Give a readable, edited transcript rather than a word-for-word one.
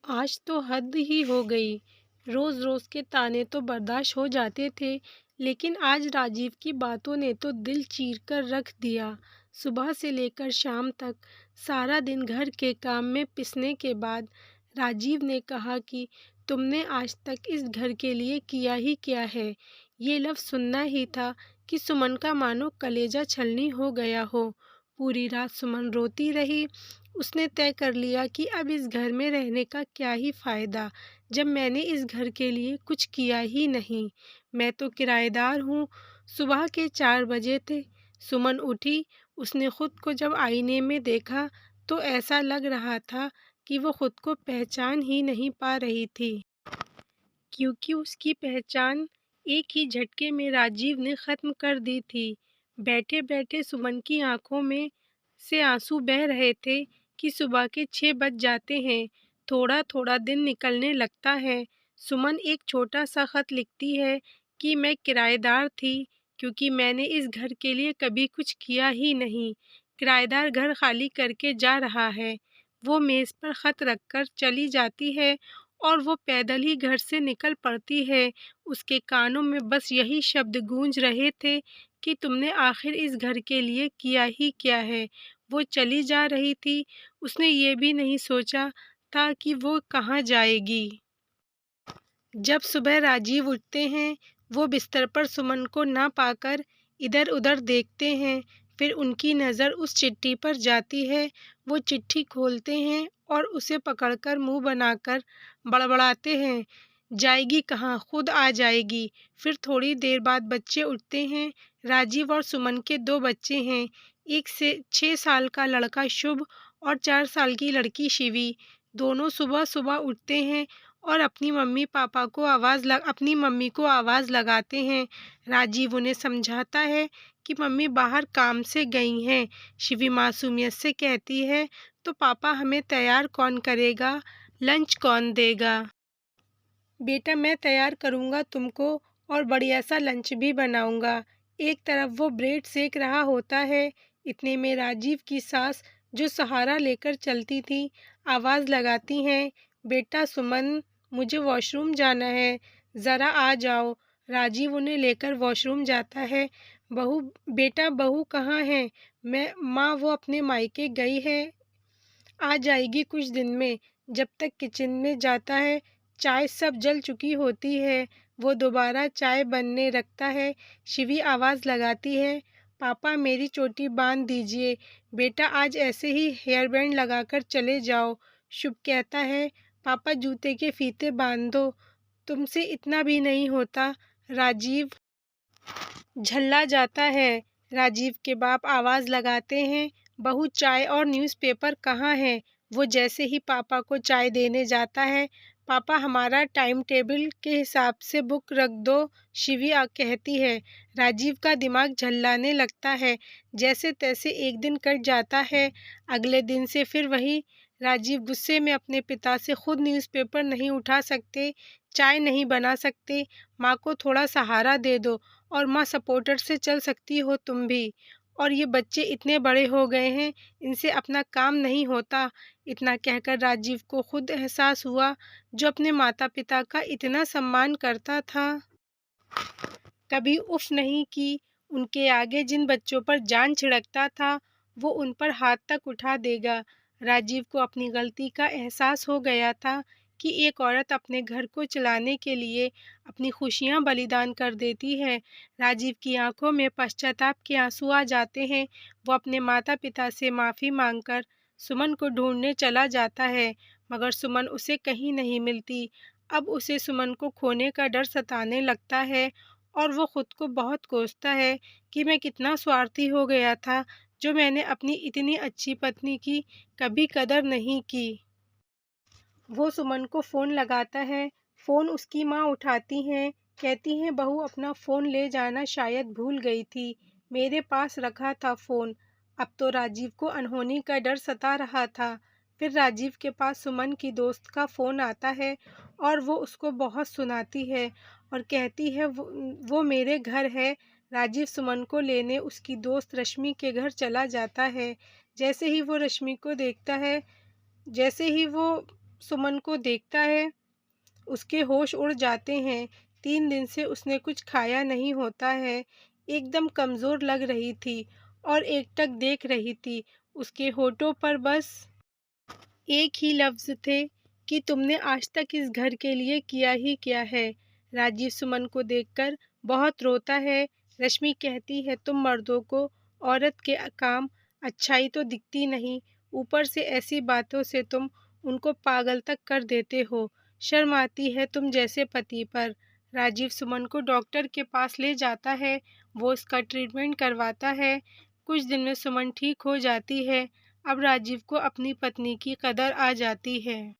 आज तो हद ही हो गई। रोज़-रोज़ के ताने तो बर्दाश्त हो जाते थे, लेकिन आज राजीव की बातों ने तो दिल चीर कर रख दिया। सुबह से लेकर शाम तक सारा दिन घर के काम में पिसने के बाद राजीव ने कहा कि तुमने आज तक इस घर के लिए किया ही क्या है? ये लफ्ज़ सुनना ही था कि सुमन का मानो कलेजा छलनी हो गया हो। पूरी रात सुमन रोती रही। उसने तय कर लिया कि अब इस घर में रहने का क्या ही फ़ायदा, जब मैंने इस घर के लिए कुछ किया ही नहीं। मैं तो किराएदार हूँ। सुबह के 4 बजे थे। सुमन उठी। उसने खुद को जब आईने में देखा तो ऐसा लग रहा था कि वो खुद को पहचान ही नहीं पा रही थी, क्योंकि उसकी पहचान एक ही झटके में राजीव ने ख़त्म कर दी थी। बैठे-बैठे सुमन की आँखों में से आंसू बह रहे थे कि सुबह के 6 बज जाते हैं, थोड़ा-थोड़ा दिन निकलने लगता है। सुमन एक छोटा-सा ख़त लिखती है कि मैं किराएदार थी, क्योंकि मैंने इस घर के लिए कभी कुछ किया ही नहीं। किराएदार घर खाली करके जा रहा है। वो मेज़ पर ख़त रखकर चली जाती है और वो पैदल ही घर से निकल पड़ती है। उसके कानों में बस यही शब्द गूंज रहे थे कि तुमने आखिर इस घर के लिए किया ही क्या है। वो चली जा रही थी। उसने ये भी नहीं सोचा था कि वो कहाँ जाएगी। जब सुबह राजीव उठते हैं, वो बिस्तर पर सुमन को ना पाकर इधर-उधर देखते हैं। फिर उनकी नज़र उस चिट्ठी पर जाती है। वो चिट्ठी खोलते हैं और उसे पकड़कर मुँह बनाकर बड़बड़ाते हैं, जाएगी कहाँ, खुद आ जाएगी। फिर थोड़ी देर बाद बच्चे उठते हैं। राजीव और सुमन के 2 बच्चे हैं। एक से 6 साल का लड़का शुभ और 4 साल की लड़की शिवी। दोनों सुबह-सुबह उठते हैं और अपनी मम्मी को आवाज़ लगाते हैं। राजीव उन्हें समझाता है कि मम्मी बाहर काम से गई हैं। शिवी मासूमियत से कहती है, तो पापा हमें तैयार कौन करेगा? लंच कौन देगा? बेटा मैं तैयार करूँगा तुमको और बढ़िया सा लंच भी बनाऊँगा। एक तरफ वो ब्रेड सेक रहा होता है। इतने में राजीव की सास, जो सहारा लेकर चलती थी, आवाज़ लगाती हैं, बेटा सुमन, मुझे वॉशरूम जाना है, ज़रा आ जाओ। राजीव उन्हें लेकर वॉशरूम जाता है। बहू, बेटा बहू कहाँ है? मैं माँ, वो अपने मायके गई है, आ जाएगी कुछ दिन में। जब तक किचन में जाता है, चाय सब जल चुकी होती है। वो दोबारा चाय बनने रखता है। शिवी आवाज़ लगाती है, पापा मेरी चोटी बांध दीजिए। बेटा आज ऐसे ही हेयर बैंड लगाकर चले जाओ। शुभ कहता है, पापा जूते के फीते बांध दो, तुमसे इतना भी नहीं होता। राजीव झल्ला जाता है। राजीव के बाप आवाज़ लगाते हैं, बहू चाय और न्यूज़पेपर कहाँ है? वो जैसे ही पापा को चाय देने जाता है, पापा हमारा टाइम टेबल के हिसाब से बुक रख दो, शिवी कहती है। राजीव का दिमाग झल्लाने लगता है। जैसे तैसे एक दिन कट जाता है। अगले दिन से फिर वही। राजीव गुस्से में अपने पिता से खुद न्यूज़पेपर नहीं उठा सकते, चाय नहीं बना सकते। माँ को थोड़ा सहारा दे दो, और माँ सपोर्टर से चल सकती हो तुम भी। और ये बच्चे इतने बड़े हो गए हैं, इनसे अपना काम नहीं होता। इतना कहकर राजीव को खुद एहसास हुआ, जो अपने माता पिता का इतना सम्मान करता था, कभी उफ नहीं की। उनके आगे जिन बच्चों पर जान छिड़कता था, वो उन पर हाथ तक उठा देगा। राजीव को अपनी गलती का एहसास हो गया था कि एक औरत अपने घर को चलाने के लिए अपनी खुशियां बलिदान कर देती है। राजीव की आंखों में पश्चाताप के आंसू आ जाते हैं। वो अपने माता पिता से माफ़ी मांगकर सुमन को ढूंढने चला जाता है, मगर सुमन उसे कहीं नहीं मिलती। अब उसे सुमन को खोने का डर सताने लगता है और वो खुद को बहुत कोसता है कि मैं कितना स्वार्थी हो गया था, जो मैंने अपनी इतनी अच्छी पत्नी की कभी कदर नहीं की। वो सुमन को फ़ोन लगाता है। फ़ोन उसकी माँ उठाती हैं, कहती हैं, बहू अपना फ़ोन ले जाना, शायद भूल गई थी, मेरे पास रखा था फ़ोन। अब तो राजीव को अनहोनी का डर सता रहा था। फिर राजीव के पास सुमन की दोस्त का फ़ोन आता है और वो उसको बहुत सुनाती है और कहती है, वो मेरे घर है। राजीव सुमन को लेने उसकी दोस्त रश्मि के घर चला जाता है। जैसे ही वो रश्मि को देखता है, जैसे ही वो सुमन को देखता है, उसके होश उड़ जाते हैं। 3 दिन से उसने कुछ खाया नहीं होता है। एकदम कमज़ोर लग रही थी और एकटक देख रही थी। उसके होठों पर बस एक ही लफ्ज़ थे कि तुमने आज तक इस घर के लिए किया ही क्या है। राजीव सुमन को देखकर बहुत रोता है। रश्मि कहती है, तुम मर्दों को औरत के काम अच्छाई तो दिखती नहीं, ऊपर से ऐसी बातों से तुम उनको पागल तक कर देते हो। शर्म आती है तुम जैसे पति पर। राजीव सुमन को डॉक्टर के पास ले जाता है। वो उसका ट्रीटमेंट करवाता है। कुछ दिन में सुमन ठीक हो जाती है। अब राजीव को अपनी पत्नी की कदर आ जाती है।